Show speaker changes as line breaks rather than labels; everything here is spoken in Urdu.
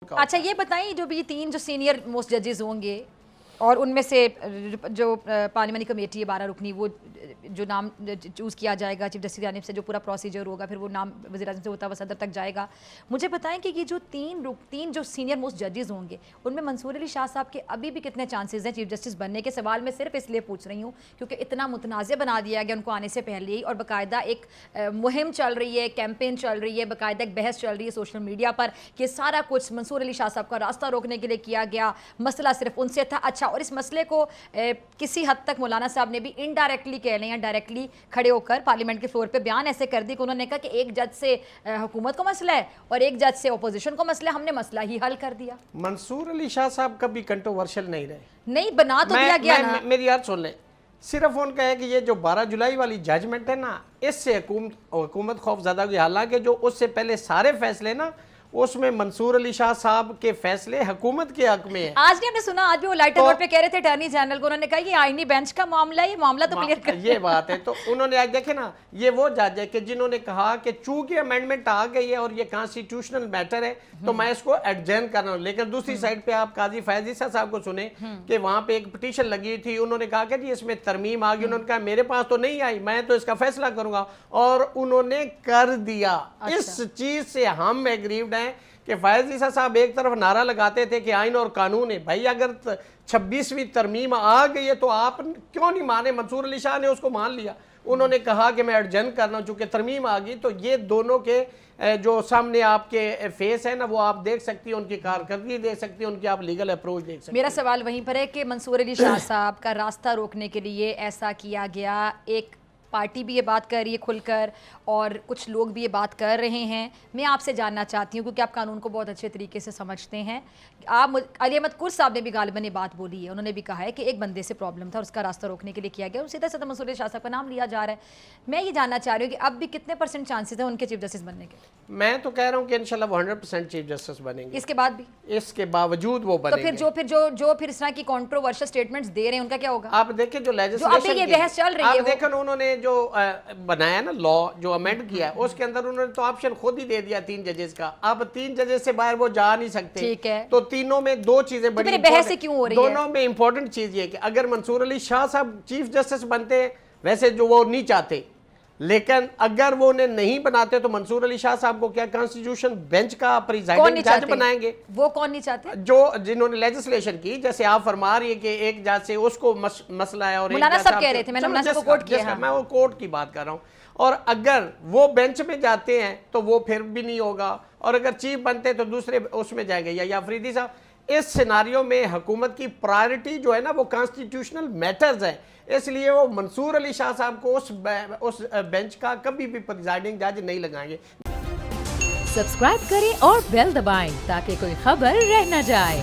کا.
اچھا یہ بتائیں جو بھی 3 جو سینئر موسٹ ججز ہوں گے اور ان میں سے جو پارلیمانی کمیٹی ہے 12 رکنی وہ جو نام چوز کیا جائے گا چیف جسٹس کی جانب سے جو پورا پروسیجر ہوگا پھر وہ نام وزیر اعظم سے ہوتا ہوا صدر تک جائے گا. مجھے بتائیں کہ یہ جو تین جو سینئر موسٹ ججز ہوں گے ان میں منصور علی شاہ صاحب کے ابھی بھی کتنے چانسز ہیں چیف جسٹس بننے کے؟ سوال میں صرف اس لیے پوچھ رہی ہوں کیونکہ اتنا متنازع بنا دیا گیا ان کو آنے سے پہلے ہی اور باقاعدہ ایک مہم چل رہی ہے, کیمپین چل رہی ہے, باقاعدہ ایک بحث چل رہی ہے سوشل میڈیا پر کہ سارا کچھ منصور علی شاہ صاحب کا راستہ روکنے کے لیے کیا گیا, مسئلہ صرف ان سے تھا. اچھا اور اس مسئلے کو کسی حد تک مولانا صاحب نے بھی انڈائریکٹلی کہہ لیں یا ڈائریکٹلی کھڑے ہو کر پارلیمنٹ کے فلور پہ بیان ایسے کر دی کہ انہوں نے کہا کہ ایک جج سے حکومت کو مسئلہ ہے اور ایک جج سے اپوزیشن کو مسئلہ ہے, ہم نے مسئلہ ہی حل کر دیا.
منصور علی شاہ صاحب کبھی کنٹروورشل نہیں رہے,
نہیں بنا تو دیا گیا نا.
میری یاد سن لیں, صرف ان کا ہے کہ یہ جو 12 جولائی والی ججمنٹ ہے نا اس سے حکومت خوف زدہ ہوئی, حالانکہ جو اس سے پہلے سارے فیصلے نا اس میں منصور علی شاہ صاحب کے فیصلے حکومت کے حق میں ہیں.
آج بھی ہم نے سنا, آج بھی وہ لائٹر بورڈ پہ کہہ رہے تھے اٹارنی جنرل کو, انہوں نے کہا یہ آئینی بینچ کا معاملہ ہے, یہ معاملہ تو کلیئر کر.
یہ بات ہے تو انہوں نے آج دیکھے نا یہ وہ جج ہے کہ جنہوں نے کہا کہ چونکہ امینڈمنٹ آ گئی ہے اور یہ کانسٹیٹیوشنل میٹر ہے تو میں اس کو ایڈجرن کر رہا ہوں. لیکن دوسری سائڈ پہ آپ قاضی فیاض عیسیٰ صاحب کو سنیں کہ وہاں پہ ایک پٹیشن لگی تھی, انہوں نے کہا کہ جی اس میں ترمیم آ گئی, انہوں نے کہا میرے پاس تو نہیں آئی, میں تو اس کا فیصلہ کروں گا, اور انہوں نے کر دیا. اس چیز سے ہم ایگریوڈ ہیں کہ فیاض عیسیٰ صاحب ایک طرف نعرہ لگاتے تھے کہ آئین اور قانون ہے, بھائی اگر 26ویں ترمیم آ گئی ہے تو آپ کیوں نہیں مانے؟ منصور علی شاہ نے اس کو مان لیا, انہوں نے کہا کہ میں ایڈجرن کرنا ہوں چونکہ ترمیم آ گئی. تو یہ دونوں کے جو سامنے آپ کے فیس ہے نا وہ آپ دیکھ سکتی ہیں, ان کی کارکردگی دیکھ سکتی ہیں, ان کی آپ لیگل اپروچ دیکھ سکتی ہیں.
میرا سوال وہیں پر ہے کہ منصور علی شاہ صاحب کا راستہ روکنے کے لیے ایسا کیا گیا, ایک پارٹی بھی یہ بات کر رہی ہے کھل کر اور کچھ لوگ بھی یہ بات کر رہے ہیں. میں آپ سے جاننا چاہتی ہوں کیونکہ آپ قانون کو بہت اچھے طریقے سے سمجھتے ہیں, آپ علی احمد کرد صاحب نے بھی غالباً یہ بات بولی ہے, انہوں نے بھی کہا ہے کہ ایک بندے سے پرابلم تھا اور اس کا راستہ روکنے کے لیے کیا گیا, اور سیدھا سیدھا منصور علی شاہ صاحب کا نام لیا جا رہا ہے. میں یہ جاننا چاہ رہی ہوں کہ اب بھی کتنے % چانسز ہیں ان کے چیف جسٹس بننے کے؟
میں تو کہہ رہا ہوں کہ انشاءاللہ وہ 100% چیف جسٹس بنیں گے.
اس کے بعد بھی؟
اس کے باوجود وہ بنیں گے.
تو پھر اس طرح کی کنٹروورشل سٹیٹمنٹس دے رے ہیں ان کا کیا ہوگا؟
آپ دیکھیں جو لیجسلیشن
جو ابھی یہ بحث چل رہی ہے,
آپ دیکھیں انہوں نے جو بنایا نا لا جو امینڈ کیا ہے اس کے اندر انہوں نے تو آپشن خود ہی دے دیا 3 ججز کا. اب 3 ججز سے باہر وہ جا نہیں سکتے.
ٹھیک ہے,
تو تینوں میں 2 چیزیں بڑی
بحث کیوں ہو رہی ہے؟
دونوں میں امپورٹنٹ چیز یہ کہ اگر منصور علی شاہ صاحب چیف جسٹس بنتے ہیں, ویسے جو وہ نہیں چاہتے, لیکن اگر وہ انہیں نہیں بناتے تو منصور علی شاہ صاحب کو کیا کانسٹیٹیوشن بینچ کا پریزائڈنگ جج بنائیں گے؟
وہ کون نہیں چاہتے؟
جو جنہوں نے لیجسلیشن کی, جیسے آپ فرما رہی ہے کہ ایک جج سے اس کو مسئلہ ہے اور
مولانا صاحب کہہ رہے تھے, میں نے مولانا صاحب کو کوٹ کیا,
میں وہ کوٹ کی بات کر رہا ہوں. اور اگر وہ بینچ میں جاتے ہیں تو وہ پھر بھی نہیں ہوگا, اور اگر چیف بنتے تو دوسرے اس میں جائے گا. یا افریدی صاحب, اس سیناریو میں حکومت کی پرائرٹی جو ہے نا وہ کانسٹیٹیوشنل میٹرز ہیں, اس لیے وہ منصور علی شاہ صاحب کو اس بینچ کا کبھی بھی پریزائڈنگ جج نہیں لگائیں گے.
سبسکرائب کریں اور بیل دبائیں تاکہ کوئی خبر رہ نہ جائے.